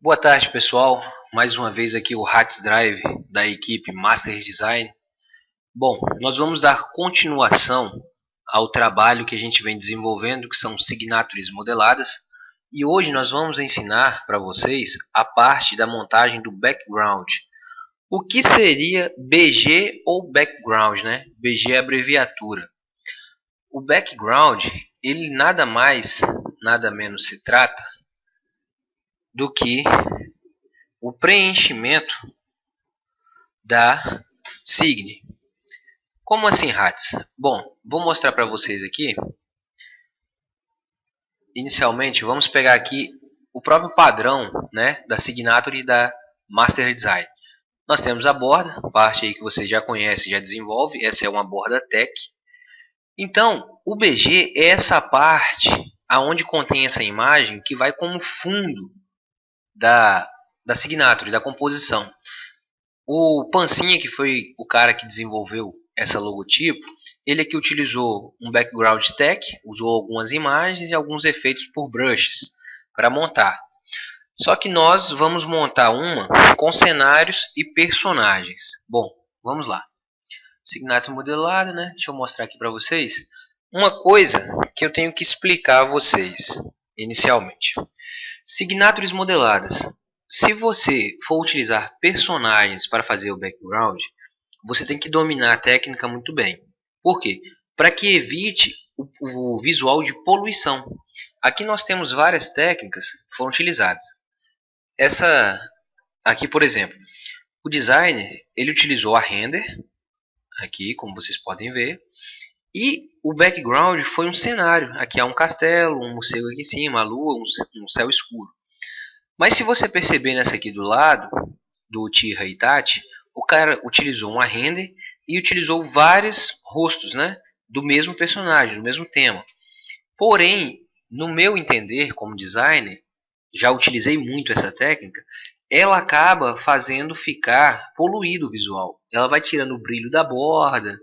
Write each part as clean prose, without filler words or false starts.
Boa tarde, pessoal. Mais uma vez aqui o Hats Drive da equipe Master Design. Bom, nós vamos dar continuação ao trabalho que a gente vem desenvolvendo, que são signatures modeladas. E hoje nós vamos ensinar para vocês a parte da montagem do background. O que seria BG ou background, né? BG é a abreviatura. O background, ele nada mais, nada menos se trata do que o preenchimento da sign. Como assim, Hats? Bom, vou mostrar para vocês aqui. Inicialmente, vamos pegar aqui o próprio padrão, né, da signature da Master Design. Nós temos a borda, parte aí que você já conhece, já desenvolve. Essa é uma borda tech. Então, o BG é essa parte aonde contém essa imagem que vai como fundo da signature, da composição. O Pancinha, que foi o cara que desenvolveu essa logotipo, ele aqui utilizou um background tech, usou algumas imagens e alguns efeitos por brushes para montar. Só que nós vamos montar uma com cenários e personagens. Bom, vamos lá. Signature modelada, né? Deixa eu mostrar aqui para vocês. Uma coisa que eu tenho que explicar a vocês inicialmente. Signatures modeladas. Se você for utilizar personagens para fazer o background, você tem que dominar a técnica muito bem. Por quê? Para que evite o visual de poluição. Aqui nós temos várias técnicas que foram utilizadas. Essa aqui, por exemplo, o designer ele utilizou a render, aqui como vocês podem ver, e o background foi um cenário. Aqui há um castelo, um morcego aqui em cima, a lua, um céu escuro. Mas se você perceber nessa aqui do lado, do Uchiha Itachi, o cara utilizou uma render e utilizou vários rostos, né, do mesmo personagem, do mesmo tema. Porém, no meu entender como designer, já utilizei muito essa técnica, ela acaba fazendo ficar poluído o visual. Ela vai tirando o brilho da borda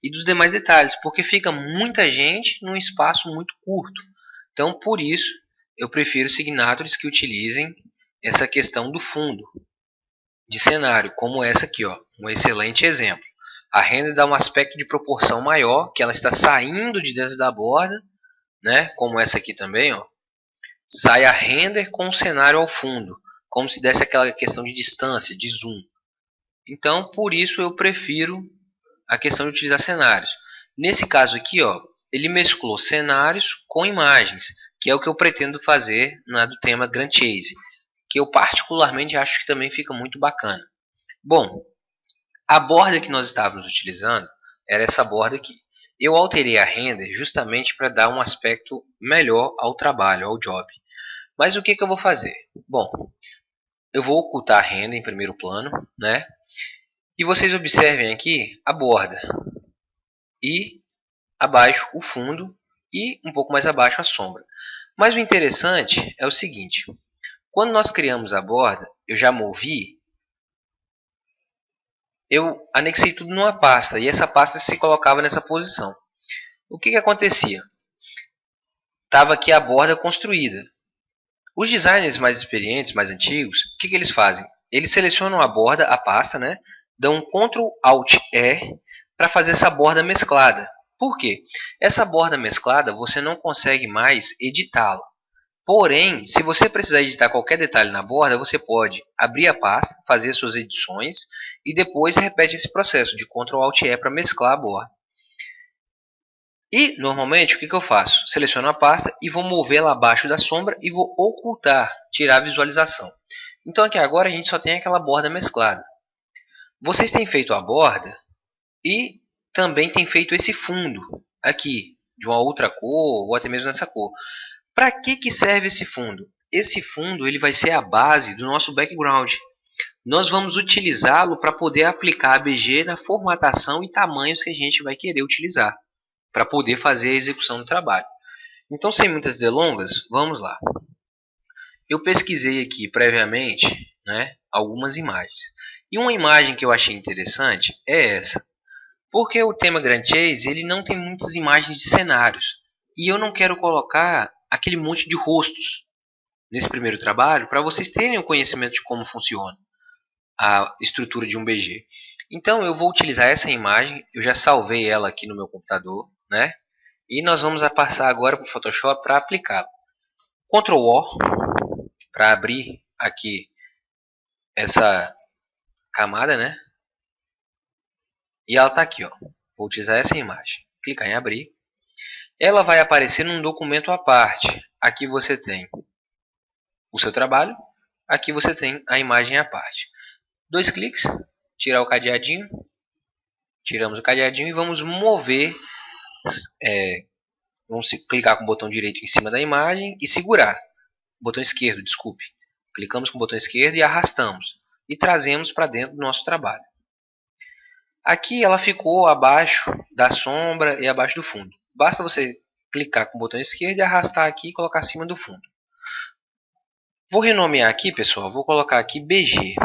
e dos demais detalhes, porque fica muita gente num espaço muito curto. Então, por isso, eu prefiro signatures que utilizem essa questão do fundo de cenário, como essa aqui, ó, um excelente exemplo. A render dá um aspecto de proporção maior, que ela está saindo de dentro da borda, né? Como essa aqui também, ó. Sai a render com o cenário ao fundo, como se desse aquela questão de distância, de zoom. Então, por isso eu prefiro a questão de utilizar cenários. Nesse caso aqui, ó, ele mesclou cenários com imagens, que é o que eu pretendo fazer na do tema Grand Chase, que eu particularmente acho que também fica muito bacana. Bom, a borda que nós estávamos utilizando era essa borda aqui. Eu alterei a render justamente para dar um aspecto melhor ao trabalho, ao job. Mas o que eu vou fazer? Bom, eu vou ocultar a render em primeiro plano, né? E vocês observem aqui a borda. E abaixo o fundo e um pouco mais abaixo a sombra. Mas o interessante é o seguinte. Quando nós criamos a borda, eu já movi, eu anexei tudo numa pasta e essa pasta se colocava nessa posição. O que acontecia? Estava aqui a borda construída. Os designers mais experientes, mais antigos, o que eles fazem? Eles selecionam a borda, a pasta, né? Dão Ctrl Alt E para fazer essa borda mesclada. Por quê? Essa borda mesclada você não consegue mais editá-la. Porém, se você precisar editar qualquer detalhe na borda, você pode abrir a pasta, fazer suas edições e depois repete esse processo de Ctrl Alt E para mesclar a borda. E, normalmente, o que eu faço? Seleciono a pasta e vou movê-la abaixo da sombra e vou ocultar, tirar a visualização. Então, aqui agora a gente só tem aquela borda mesclada. Vocês têm feito a borda e também têm feito esse fundo aqui, de uma outra cor ou até mesmo nessa cor. Para que serve esse fundo? Esse fundo ele vai ser a base do nosso background. Nós vamos utilizá-lo para poder aplicar a BG na formatação e tamanhos que a gente vai querer utilizar, para poder fazer a execução do trabalho. Então, sem muitas delongas, vamos lá. Eu pesquisei aqui previamente, né, algumas imagens. E uma imagem que eu achei interessante é essa. Porque o tema Grand Chase ele não tem muitas imagens de cenários. E eu não quero colocar aquele monte de rostos. nesse primeiro trabalho, para vocês terem o conhecimento de como funciona a estrutura de um BG. Então eu vou utilizar essa imagem, eu já salvei ela aqui no meu computador, né? E nós vamos passar agora para o Photoshop para aplicá-la. Ctrl O para abrir aqui essa camada, né? E ela está aqui, ó. Vou utilizar essa imagem. Clicar em abrir. Ela vai aparecer num documento à parte. Aqui você tem o seu trabalho. Aqui você tem a imagem à parte. 2 cliques, tirar o cadeadinho. Tiramos o cadeadinho e vamos mover. Vamos clicar com o botão direito em cima da imagem e segurar. Botão esquerdo, desculpe. Clicamos com o botão esquerdo e arrastamos. E trazemos para dentro do nosso trabalho. Aqui ela ficou abaixo da sombra e abaixo do fundo. Basta você clicar com o botão esquerdo e arrastar aqui e colocar acima do fundo. Vou renomear aqui, pessoal. Vou colocar aqui BG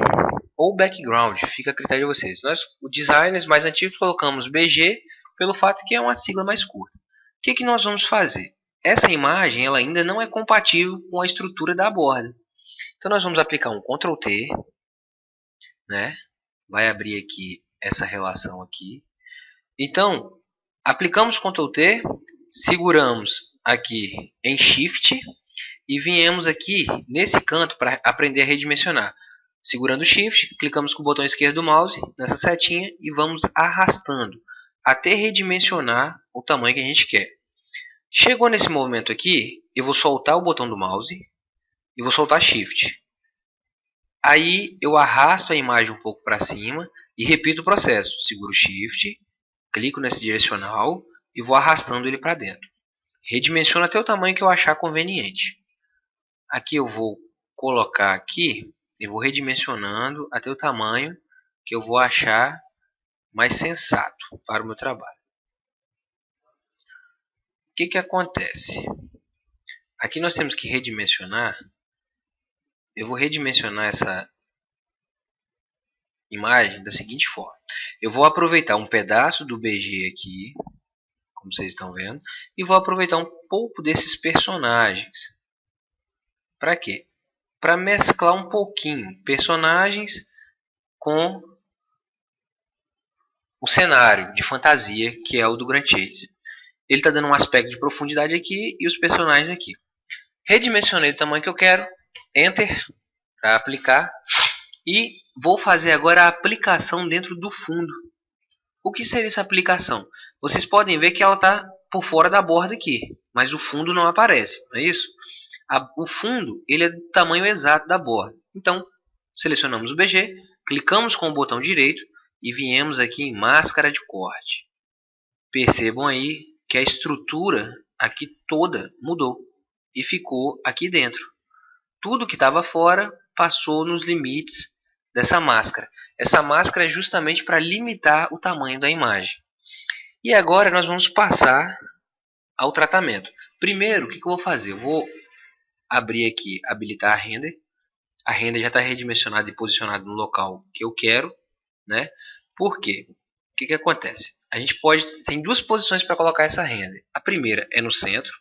ou background. Fica a critério de vocês. Nós, os designers mais antigos, colocamos BG pelo fato que é uma sigla mais curta. O que nós vamos fazer? Essa imagem ela ainda não é compatível com a estrutura da borda. Então nós vamos aplicar um Ctrl T, né? Vai abrir aqui essa relação aqui. Então, aplicamos Ctrl T, seguramos aqui em Shift e viemos aqui nesse canto para aprender a redimensionar. Segurando Shift, clicamos com o botão esquerdo do mouse nessa setinha e vamos arrastando até redimensionar o tamanho que a gente quer. Chegou nesse movimento aqui, eu vou soltar o botão do mouse e vou soltar Shift. Aí eu arrasto a imagem um pouco para cima e repito o processo. Seguro Shift, clico nesse direcional e vou arrastando ele para dentro. Redimensiono até o tamanho que eu achar conveniente. Aqui eu vou colocar aqui e vou redimensionando até o tamanho que eu vou achar mais sensato para o meu trabalho. O que acontece? Aqui nós temos que redimensionar. Eu vou redimensionar essa imagem da seguinte forma. Eu vou aproveitar um pedaço do BG aqui, como vocês estão vendo, e vou aproveitar um pouco desses personagens. Para quê? Para mesclar um pouquinho personagens com o cenário de fantasia que é o do Grand Chase. Ele está dando um aspecto de profundidade aqui e os personagens aqui. Redimensionei o tamanho que eu quero, Enter para aplicar e vou fazer agora a aplicação dentro do fundo. O que seria essa aplicação? Vocês podem ver que ela está por fora da borda aqui, mas o fundo não aparece, não é isso? O fundo ele é do tamanho exato da borda. Então, selecionamos o BG, clicamos com o botão direito e viemos aqui em máscara de corte. Percebam aí que a estrutura aqui toda mudou e ficou aqui dentro. Tudo que estava fora passou nos limites dessa máscara. Essa máscara é justamente para limitar o tamanho da imagem. E agora nós vamos passar ao tratamento. Primeiro, o que eu vou fazer? Eu vou abrir aqui, habilitar a render. A render já está redimensionada e posicionada no local que eu quero, né? Por quê? O que acontece? A gente tem duas posições para colocar essa render. A primeira é no centro.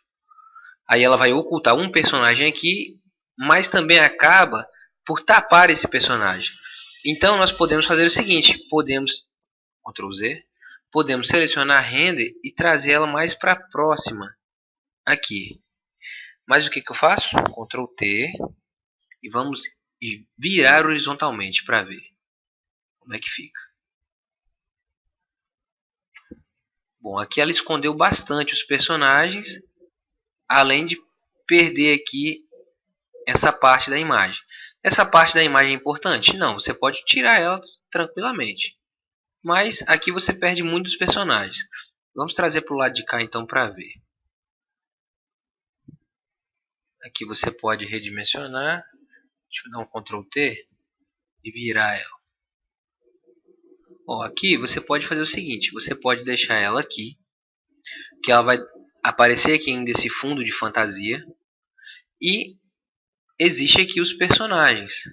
Aí ela vai ocultar um personagem aqui, mas também acaba por tapar esse personagem. Então nós podemos fazer o seguinte, podemos Ctrl Z, podemos selecionar a render e trazer ela mais para próxima aqui. Mas o que eu faço? Ctrl T e vamos virar horizontalmente para ver como é que fica. Bom, aqui ela escondeu bastante os personagens, além de perder aqui essa parte da imagem. Essa parte da imagem é importante? Não, você pode tirar ela tranquilamente. Mas aqui você perde muitos personagens. Vamos trazer para o lado de cá então para ver. Aqui você pode redimensionar. Deixa eu dar um Ctrl T e virar ela. Ó, aqui você pode fazer o seguinte. Você pode deixar ela aqui. Que ela vai aparecer aqui ainda esse fundo de fantasia. E existe aqui os personagens.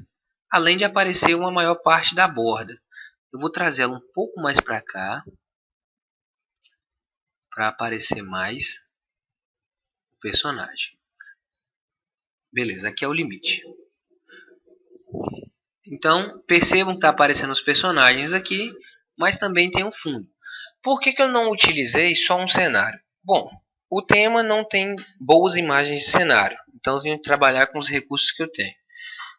Além de aparecer uma maior parte da borda. Eu vou trazer ela um pouco mais para cá. Para aparecer mais o personagem. Beleza, aqui é o limite. Então, percebam que está aparecendo os personagens aqui, mas também tem um fundo. Por que eu não utilizei só um cenário? Bom, o tema não tem boas imagens de cenário, então eu vim trabalhar com os recursos que eu tenho.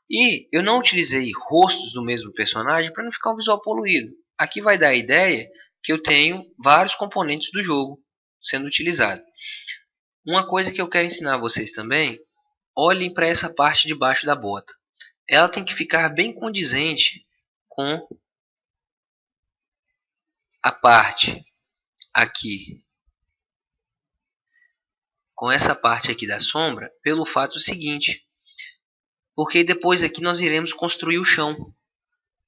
E eu não utilizei rostos do mesmo personagem para não ficar um visual poluído. Aqui vai dar a ideia que eu tenho vários componentes do jogo sendo utilizados. Uma coisa que eu quero ensinar a vocês também, olhem para essa parte de baixo da bota. Ela tem que ficar bem condizente com a parte aqui, com essa parte aqui da sombra, pelo fato seguinte, porque depois aqui nós iremos construir o chão,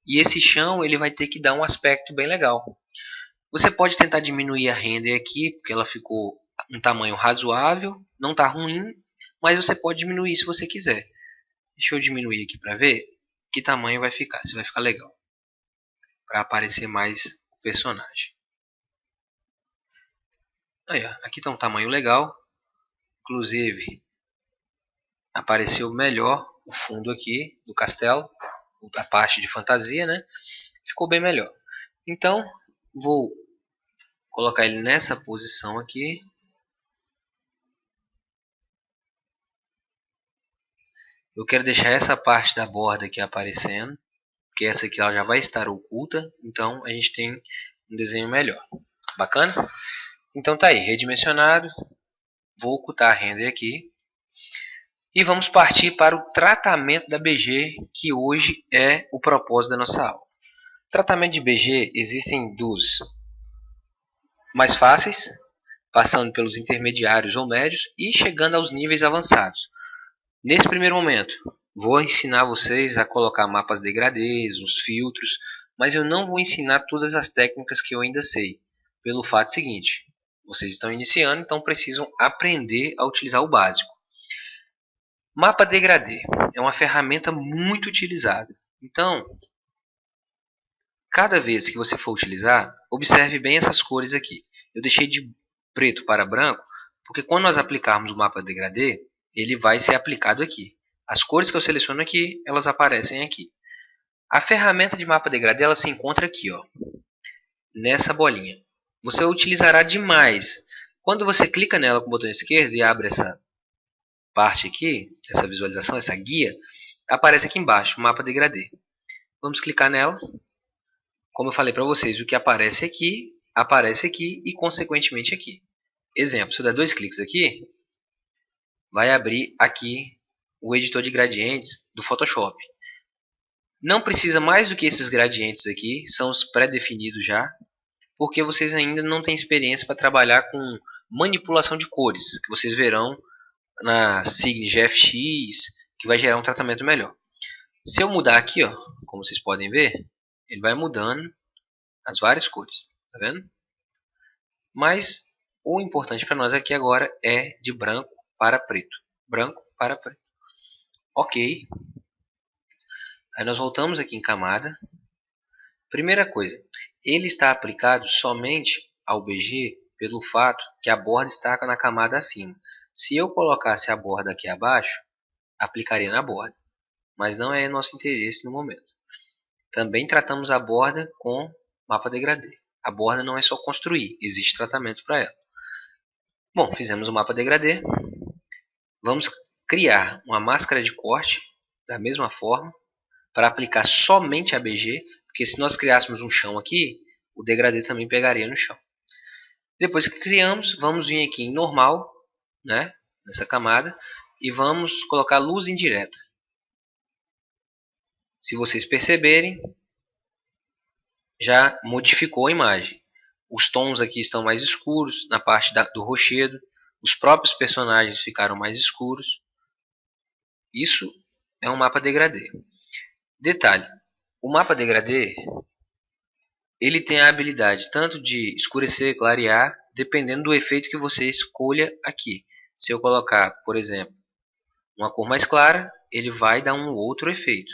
e esse chão ele vai ter que dar um aspecto bem legal. Você pode tentar diminuir a render aqui, porque ela ficou um tamanho razoável, não está ruim, mas você pode diminuir se você quiser. Deixa eu diminuir aqui para ver que tamanho vai ficar, se vai ficar legal, para aparecer mais o personagem. Aí, ó, aqui está um tamanho legal, inclusive apareceu melhor o fundo aqui do castelo, a parte de fantasia, né? Ficou bem melhor. Então, vou colocar ele nessa posição aqui. Eu quero deixar essa parte da borda aqui aparecendo, porque essa aqui ela já vai estar oculta, então a gente tem um desenho melhor. Bacana? Então tá aí, redimensionado. Vou ocultar a render aqui. E vamos partir para o tratamento da BG, que hoje é o propósito da nossa aula. Tratamento de BG existem dos mais fáceis, passando pelos intermediários ou médios e chegando aos níveis avançados. Nesse primeiro momento, vou ensinar vocês a colocar mapas degradês, os filtros, mas eu não vou ensinar todas as técnicas que eu ainda sei, pelo fato seguinte, vocês estão iniciando, então precisam aprender a utilizar o básico. Mapa degradê é uma ferramenta muito utilizada, então cada vez que você for utilizar, observe bem essas cores aqui. Eu deixei de preto para branco, porque quando nós aplicarmos o mapa degradê, ele vai ser aplicado aqui. As cores que eu seleciono aqui, elas aparecem aqui. A ferramenta de mapa degradê, ela se encontra aqui, ó, nessa bolinha. Você utilizará demais. Quando você clica nela com o botão esquerdo e abre essa parte aqui, essa visualização, essa guia, aparece aqui embaixo, mapa degradê. Vamos clicar nela. Como eu falei para vocês, o que aparece aqui e consequentemente aqui. Exemplo, se eu der 2 cliques aqui, vai abrir aqui o editor de gradientes do Photoshop. Não precisa mais do que esses gradientes aqui, são os pré-definidos já, porque vocês ainda não têm experiência para trabalhar com manipulação de cores, que vocês verão na Signe GFX, que vai gerar um tratamento melhor. Se eu mudar aqui, ó, como vocês podem ver, ele vai mudando as várias cores, tá vendo? Mas o importante para nós aqui agora é de branco para preto. Branco para preto. Ok. Aí nós voltamos aqui em camada. Primeira coisa, ele está aplicado somente ao BG pelo fato que a borda está na camada acima. Se eu colocasse a borda aqui abaixo, aplicaria na borda. Mas não é nosso interesse no momento. Também tratamos a borda com mapa degradê. A borda não é só construir, existe tratamento para ela. Bom, fizemos o mapa degradê. Vamos criar uma máscara de corte da mesma forma para aplicar somente a BG, porque se nós criássemos um chão aqui, o degradê também pegaria no chão. Depois que criamos, vamos vir aqui em normal, né, nessa camada, e vamos colocar luz indireta. Se vocês perceberem, já modificou a imagem. Os tons aqui estão mais escuros na parte do rochedo. Os próprios personagens ficaram mais escuros. Isso é um mapa degradê. Detalhe, o mapa degradê ele tem a habilidade tanto de escurecer, clarear, dependendo do efeito que você escolha aqui. Se eu colocar, por exemplo, uma cor mais clara, ele vai dar um outro efeito.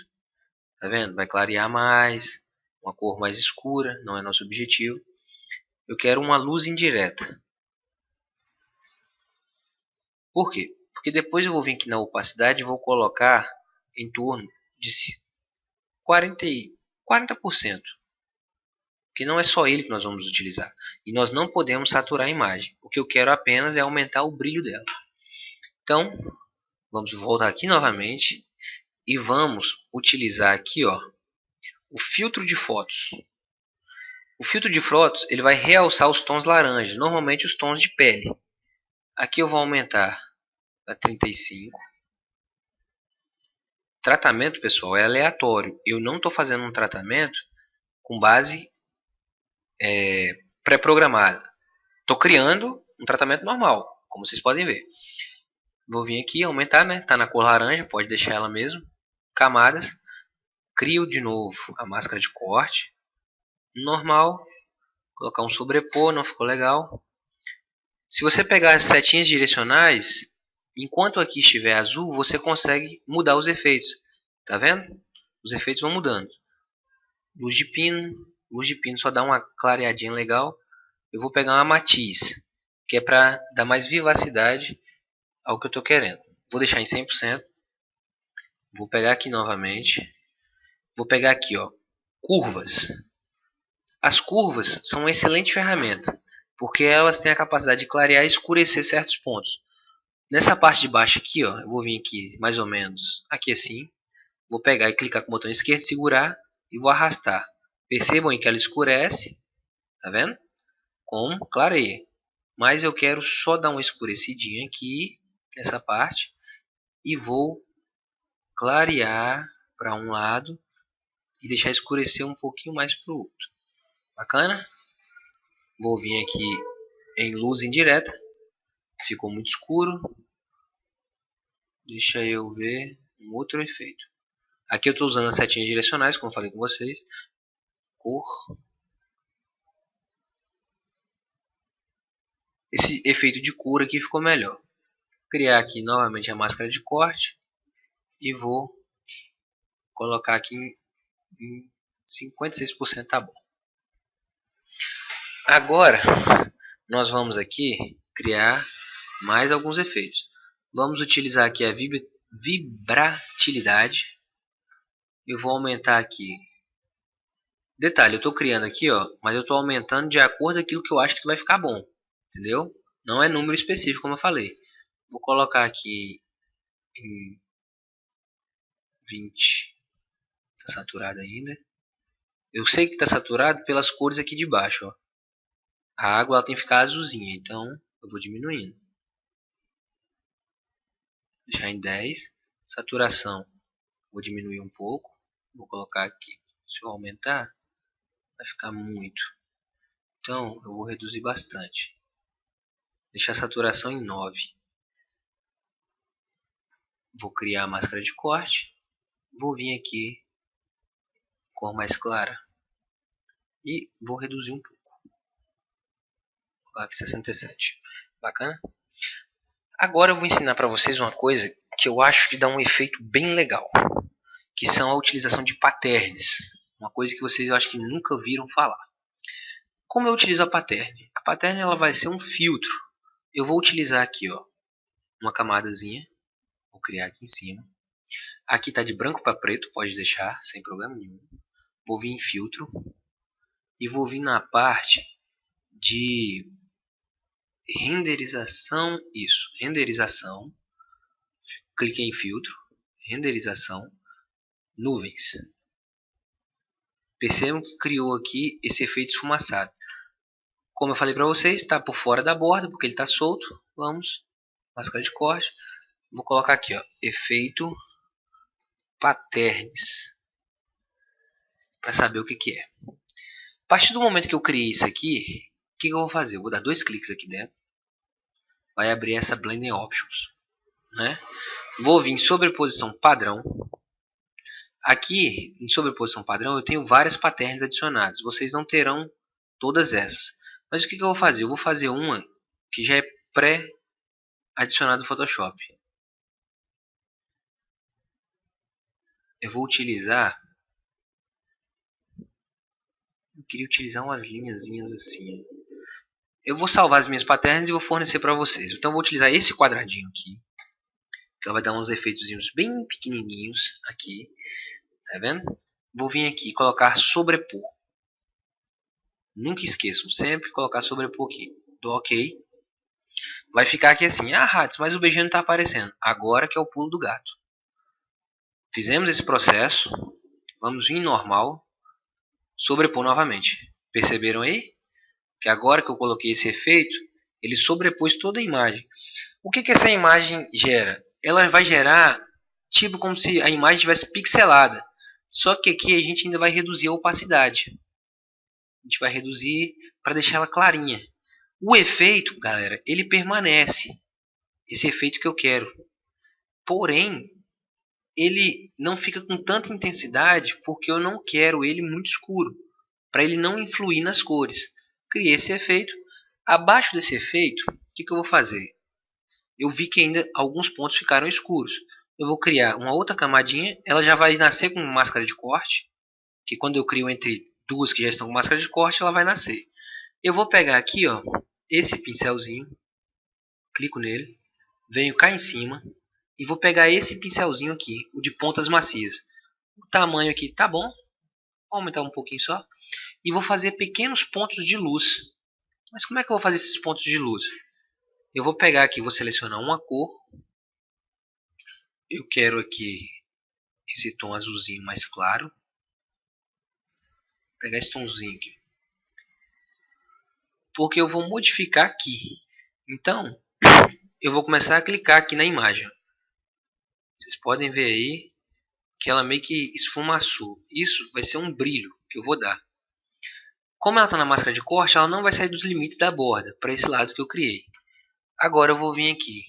Tá vendo? Vai clarear mais, uma cor mais escura, não é nosso objetivo. Eu quero uma luz indireta. Por quê? Porque depois eu vou vir aqui na opacidade e vou colocar em torno de 40%. Que não é só ele que nós vamos utilizar. E nós não podemos saturar a imagem. O que eu quero apenas é aumentar o brilho dela. Então, vamos voltar aqui novamente. E vamos utilizar aqui, ó, o filtro de fotos. O filtro de fotos ele vai realçar os tons laranjas, normalmente os tons de pele. Aqui eu vou aumentar para 35. Tratamento, pessoal, é aleatório. Eu não estou fazendo um tratamento com base pré-programada. Estou criando um tratamento normal, como vocês podem ver. Vou vir aqui aumentar, né? Está na cor laranja, pode deixar ela mesmo. Camadas. Crio de novo a máscara de corte. Normal. Colocar um sobrepor, não ficou legal. Se você pegar as setinhas direcionais, enquanto aqui estiver azul, você consegue mudar os efeitos. Tá vendo? Os efeitos vão mudando. Luz de pino só dá uma clareadinha legal. Eu vou pegar uma matiz, que é para dar mais vivacidade ao que eu estou querendo. Vou deixar em 100%. Vou pegar aqui novamente. Vou pegar aqui, ó, curvas. As curvas são uma excelente ferramenta, porque elas têm a capacidade de clarear e escurecer certos pontos. Nessa parte de baixo aqui, ó, eu vou vir aqui mais ou menos aqui assim. Vou pegar e clicar com o botão esquerdo, segurar e vou arrastar. Percebam aí que ela escurece, tá vendo? Como clareia. Mas eu quero só dar uma escurecidinha aqui nessa parte e vou clarear para um lado e deixar escurecer um pouquinho mais para o outro. Bacana? Vou vir aqui em luz indireta. Ficou muito escuro. Deixa eu ver um outro efeito. Aqui eu estou usando as setinhas direcionais, como eu falei com vocês. Cor. Esse efeito de cor aqui ficou melhor. Vou criar aqui novamente a máscara de corte. E vou colocar aqui em 56%, tá bom. Agora, nós vamos aqui criar mais alguns efeitos. Vamos utilizar aqui a vibratilidade. Eu vou aumentar aqui. Detalhe, eu estou criando aqui, ó, mas eu estou aumentando de acordo com aquilo que eu acho que vai ficar bom. Entendeu? Não é número específico, como eu falei. Vou colocar aqui em 20. Está saturado ainda. Eu sei que está saturado pelas cores aqui de baixo, ó. A água ela tem que ficar azulzinha, então eu vou diminuindo. Deixar em 10. Saturação, vou diminuir um pouco. Vou colocar aqui. Se eu aumentar, vai ficar muito. Então eu vou reduzir bastante. Deixar a saturação em 9. Vou criar a máscara de corte. Vou vir aqui, cor mais clara. E vou reduzir um pouco. Vou colocar aqui 67. Bacana? Agora eu vou ensinar para vocês uma coisa que eu acho que dá um efeito bem legal. Que são a utilização de patterns. Uma coisa que vocês eu acho que nunca viram falar. Como eu utilizo a pattern? A pattern ela vai ser um filtro. Eu vou utilizar aqui, ó, uma camadazinha. Vou criar aqui em cima. Aqui está de branco para preto, pode deixar, sem problema nenhum. Vou vir em filtro. E vou vir na parte de renderização. Isso, renderização. Cliquei em filtro. Renderização. Nuvens. Percebam que criou aqui esse efeito esfumaçado. Como eu falei para vocês, está por fora da borda, porque ele está solto. Vamos, máscara de corte. Vou colocar aqui, ó, efeito patterns, para saber o que que é. A partir do momento que eu criei isso aqui, o que eu vou fazer? Eu vou dar 2 cliques aqui dentro. Vai abrir essa Blending Options, né? Vou vir em sobreposição padrão. Aqui, em sobreposição padrão, eu tenho várias patterns adicionadas. Vocês não terão todas essas. Mas o que eu vou fazer? Eu vou fazer uma que já é pré-adicionada no Photoshop. Eu vou utilizar... Eu queria utilizar umas linhazinhas assim. Eu vou salvar as minhas patterns e vou fornecer para vocês. Então eu vou utilizar esse quadradinho aqui. Ela vai dar uns efeitos bem pequenininhos aqui. Tá vendo? Vou vir aqui e colocar sobrepor. Nunca esqueçam, sempre colocar sobrepor aqui. Dou OK. Vai ficar aqui assim. Ah, Hades, mas o BG não está aparecendo. Agora que é o pulo do gato. Fizemos esse processo. Vamos vir em normal. Sobrepor novamente. Perceberam aí? Que agora que eu coloquei esse efeito, ele sobrepôs toda a imagem. O que essa imagem gera? Ela vai gerar tipo como se a imagem estivesse pixelada. Só que aqui a gente ainda vai reduzir a opacidade. A gente vai reduzir para deixar ela clarinha. O efeito, galera, ele permanece. Esse efeito que eu quero. Porém, ele não fica com tanta intensidade porque eu não quero ele muito escuro. Para ele não influir nas cores. Criei esse efeito. Abaixo desse efeito, o que eu vou fazer? Eu vi que ainda alguns pontos ficaram escuros. Eu vou criar uma outra camadinha. Ela já vai nascer com máscara de corte. Que quando eu crio entre duas que já estão com máscara de corte, ela vai nascer. Eu vou pegar aqui, ó, esse pincelzinho. Clico nele. Venho cá em cima. E vou pegar esse pincelzinho aqui, o de pontas macias. O tamanho aqui tá bom. Vou aumentar um pouquinho só. E vou fazer pequenos pontos de luz. Mas como é que eu vou fazer esses pontos de luz? Eu vou pegar aqui, vou selecionar uma cor. Eu quero aqui esse tom azulzinho mais claro. Vou pegar esse tomzinho aqui. Porque eu vou modificar aqui. Então, eu vou começar a clicar aqui na imagem. Vocês podem ver aí que ela meio que esfumaçou. Isso vai ser um brilho que eu vou dar. Como ela está na máscara de corte, ela não vai sair dos limites da borda, para esse lado que eu criei. Agora eu vou vir aqui.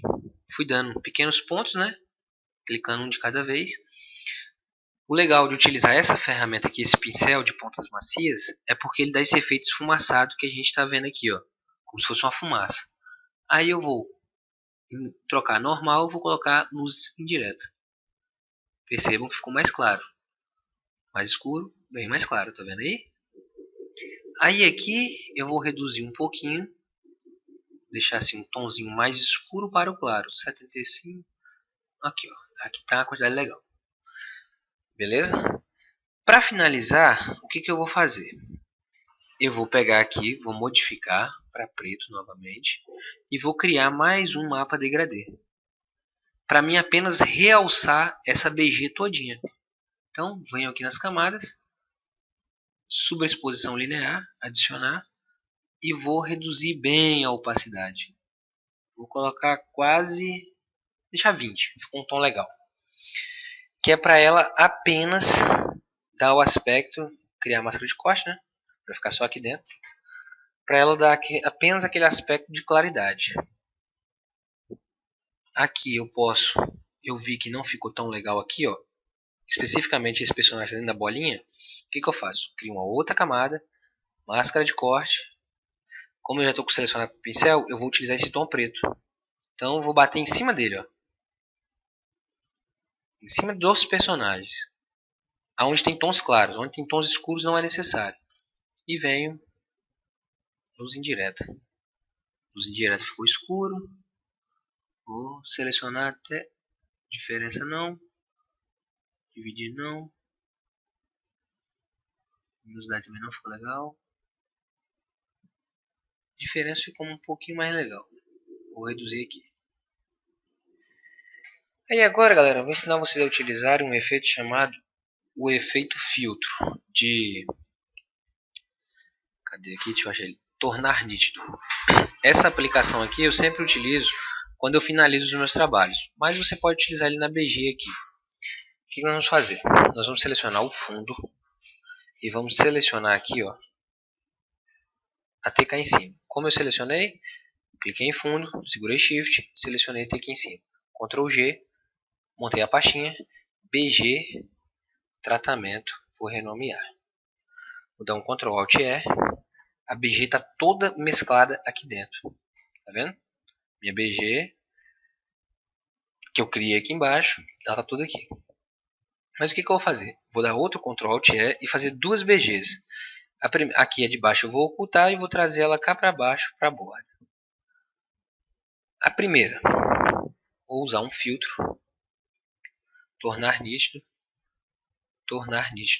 Fui dando pequenos pontos, né? Clicando um de cada vez. O legal de utilizar essa ferramenta aqui, esse pincel de pontas macias, é porque ele dá esse efeito esfumaçado que a gente está vendo aqui, ó, como se fosse uma fumaça. Aí eu vou trocar normal, vou colocar luz indireta. Percebam que ficou mais claro. Mais escuro, bem mais claro, tá vendo aí? Aí aqui eu vou reduzir um pouquinho, deixar assim um tomzinho mais escuro para o claro, 75. Aqui, ó, aqui tá a quantidade legal. Beleza? Para finalizar, o que eu vou fazer? Eu vou pegar aqui, vou modificar para preto novamente e vou criar mais um mapa degradê. Para mim apenas realçar essa BG todinha. Então, venho aqui nas camadas, sobreexposição linear, adicionar e vou reduzir bem a opacidade. Vou colocar quase, deixar 20, ficou um tom legal. Que é para ela apenas dar o aspecto, criar a máscara de corte, né? Para ficar só aqui dentro. Para ela dar apenas aquele aspecto de claridade. Aqui eu vi que não ficou tão legal aqui, ó. Especificamente esse personagem dentro da bolinha. O que eu faço? Crio uma outra camada, máscara de corte. Como eu já estou selecionado com o pincel, eu vou utilizar esse tom preto. Então eu vou bater em cima dele, ó. Em cima dos personagens. Aonde tem tons claros, onde tem tons escuros não é necessário. E venho luz indireta. Luz indireta ficou escuro. Vou selecionar até diferença não. Dividir não. Luminosidade também não ficou legal. Diferença ficou um pouquinho mais legal. Vou reduzir aqui. Aí agora, galera, eu vou ensinar vocês a utilizar um efeito chamado o efeito filtro de... Cadê aqui? Deixa eu achar ele. Tornar nítido. Essa aplicação aqui eu sempre utilizo quando eu finalizo os meus trabalhos. Mas você pode utilizar ele na BG aqui. O que nós vamos fazer? Nós vamos selecionar o fundo. E vamos selecionar aqui, ó, até cá em cima. Como eu selecionei, cliquei em fundo, segurei Shift, selecionei até aqui em cima. Ctrl G, montei a pastinha, BG, tratamento, vou renomear. Vou dar um Ctrl Alt E, a BG está toda mesclada aqui dentro. Tá vendo? Minha BG, que eu criei aqui embaixo, ela está toda aqui. Mas o que eu vou fazer? Vou dar outro Ctrl Alt E e fazer duas BGs. Aqui a de baixo eu vou ocultar e vou trazer ela cá para baixo, para a borda. A primeira, vou usar um filtro. tornar nítido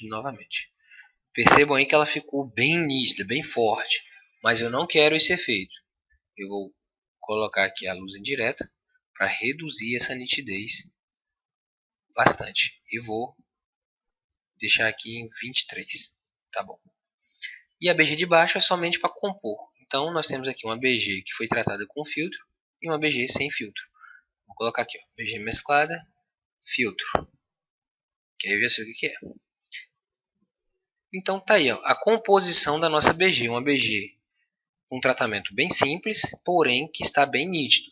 novamente. Percebam aí que ela ficou bem nítida, bem forte, mas eu não quero esse efeito. Eu vou colocar aqui a luz indireta para reduzir essa nitidez bastante e vou deixar aqui em 23, tá bom. E a BG de baixo é somente para compor. Então nós temos aqui uma BG que foi tratada com filtro e uma BG sem filtro. Vou colocar aqui, ó, BG mesclada, filtro, que aí eu já sei o que é. Então tá aí, ó, a composição da nossa BG, uma BG com um tratamento bem simples, porém que está bem nítido.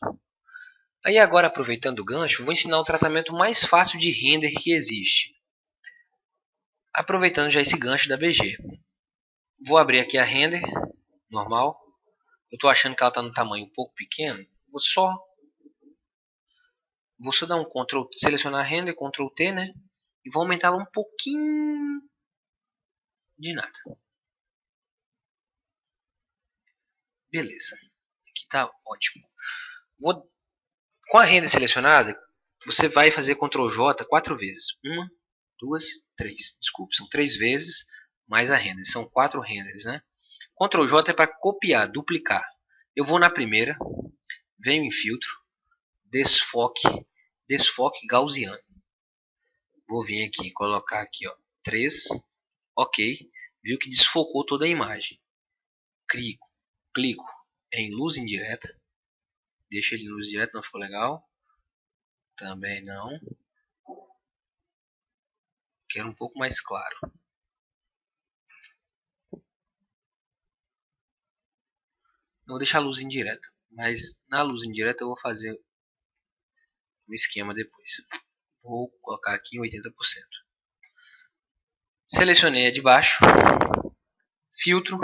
Aí agora, aproveitando o gancho, vou ensinar o tratamento mais fácil de render que existe. Aproveitando já esse gancho da BG. Vou abrir aqui a render, normal. Eu estou achando que ela está no tamanho um pouco pequeno. Vou só dar um Ctrl, selecionar a render, Ctrl T, né? E vou aumentá-la um pouquinho de nada. Beleza. Aqui está ótimo. Com a render selecionada, você vai fazer Ctrl J 4 vezes. 1, 2, 3. Desculpe, são 3 vezes mais a render. São 4 renders, né? Ctrl J é para copiar, duplicar. Eu vou na primeira, venho em filtro, desfoque gaussiano. Vou vir aqui e colocar aqui, ó, 3, ok. Viu que desfocou toda a imagem. Clico em luz indireta. Deixa ele em luz indireta, não ficou legal. Também não. Quero um pouco mais claro. Não vou deixar a luz indireta, mas na luz indireta eu vou fazer um esquema depois. Vou colocar aqui em 80%. Selecionei a de baixo, filtro,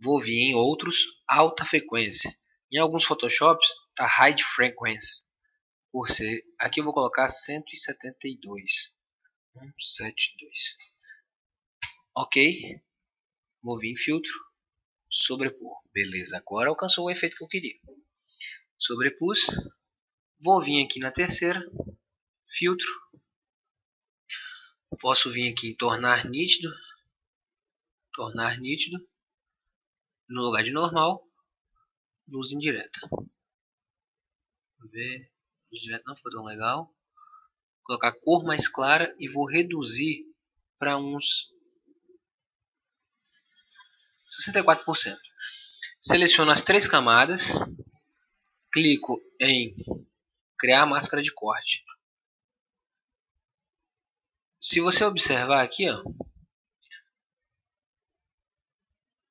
vou vir em outros, alta frequência. Em alguns Photoshops está high frequency. Por ser, aqui eu vou colocar 172. 172. Ok. Vou vir em filtro, sobrepor. Beleza, agora alcançou o efeito que eu queria. Sobrepus. Vou vir aqui na terceira, filtro. Posso vir aqui em tornar nítido. No lugar de normal, luz indireta. Vamos ver. Luz indireta não ficou tão legal. Vou colocar cor mais clara e vou reduzir para uns 64%. Seleciono as 3 camadas, clico em criar máscara de corte. Se você observar aqui, ó,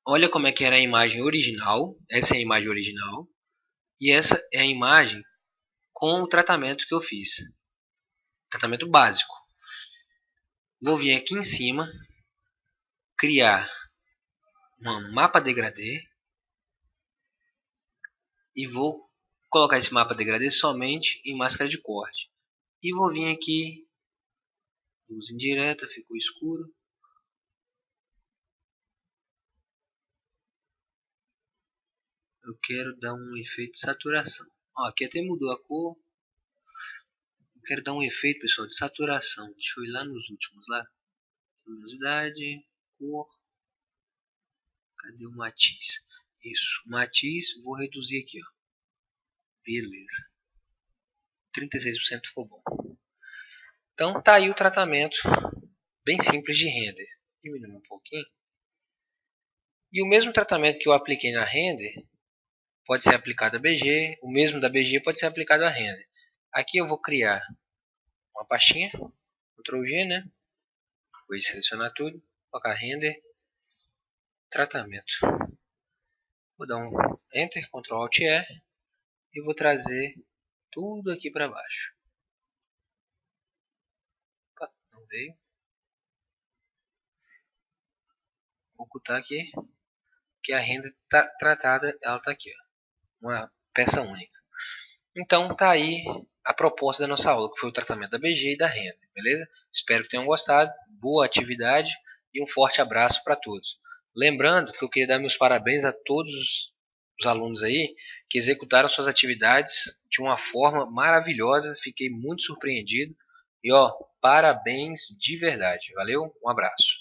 olha como é que era a imagem original. Essa é a imagem original. E essa é a imagem com o tratamento que eu fiz. Tratamento básico. Vou vir aqui em cima, criar um mapa degradê. E vou colocar esse mapa degradê somente em máscara de corte. E vou vir aqui, luz indireta, ficou escuro. Eu quero dar um efeito de saturação. Ó, aqui até mudou a cor. Eu quero dar um efeito, pessoal, de saturação. Deixa eu ir lá nos últimos lá. Luminosidade, cor. Cadê o matiz? Isso, matiz, vou reduzir aqui, ó. Beleza. 36% ficou bom. Então tá aí o tratamento bem simples de render. Diminui um pouquinho. E o mesmo tratamento que eu apliquei na render pode ser aplicado a BG, o mesmo da BG pode ser aplicado a render. Aqui eu vou criar uma pastinha, Ctrl G, né? Vou selecionar tudo, colocar render, tratamento. Vou dar um Enter, Ctrl Alt E e vou trazer tudo aqui para baixo. Opa, não veio. Vou ocultar aqui, que a render tá tratada, ela está aqui, ó, uma peça única. Então tá aí a proposta da nossa aula, que foi o tratamento da BG e da render, beleza? Espero que tenham gostado, boa atividade e um forte abraço para todos. Lembrando que eu queria dar meus parabéns a todos os alunos aí que executaram suas atividades de uma forma maravilhosa, fiquei muito surpreendido E ó, parabéns de verdade. Valeu, um abraço.